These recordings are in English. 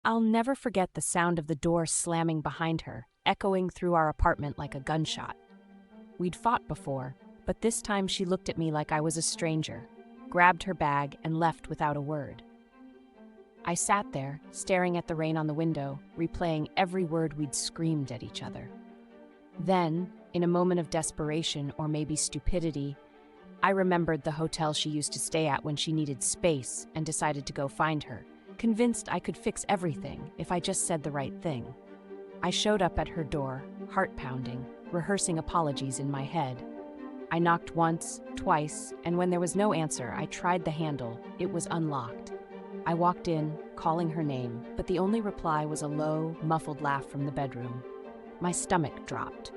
I'll never forget the sound of the door slamming behind her, echoing through our apartment like a gunshot. We'd fought before, but this time she looked at me like I was a stranger, grabbed her bag, and left without a word. I sat there, staring at the rain on the window, replaying every word we'd screamed at each other. Then, in a moment of desperation or maybe stupidity, I remembered the hotel she used to stay at when she needed space and decided to go find her, convinced I could fix everything if I just said the right thing. I showed up at her door, heart pounding, rehearsing apologies in my head. I knocked once, twice, and when there was no answer, I tried the handle. It was unlocked. I walked in, calling her name, but the only reply was a low, muffled laugh from the bedroom. My stomach dropped.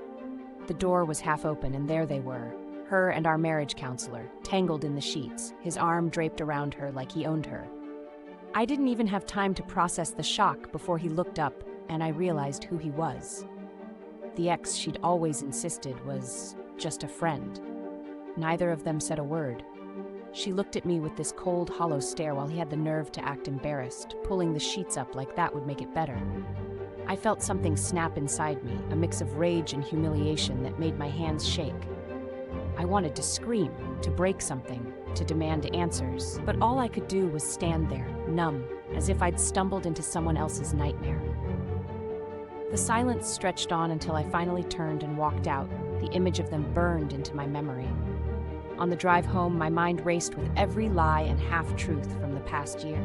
The door was half open, and there they were, her and our marriage counselor, tangled in the sheets, his arm draped around her like he owned her. I didn't even have time to process the shock before he looked up, and I realized who he was. The ex she'd always insisted was just a friend. Neither of them said a word. She looked at me with this cold, hollow stare while he had the nerve to act embarrassed, pulling the sheets up like that would make it better. I felt something snap inside me, a mix of rage and humiliation that made my hands shake. I wanted to scream, to break something, to demand answers, but all I could do was stand there, numb, as if I'd stumbled into someone else's nightmare. The silence stretched on until I finally turned and walked out, the image of them burned into my memory. On the drive home, my mind raced with every lie and half-truth from the past year.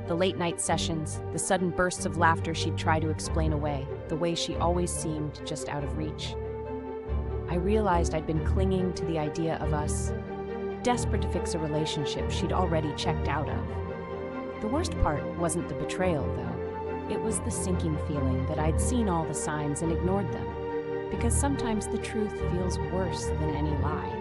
The late-night sessions, the sudden bursts of laughter she'd try to explain away, the way she always seemed just out of reach. I realized I'd been clinging to the idea of us, desperate to fix a relationship she'd already checked out of. The worst part wasn't the betrayal, though. It was the sinking feeling that I'd seen all the signs and ignored them, because sometimes the truth feels worse than any lie.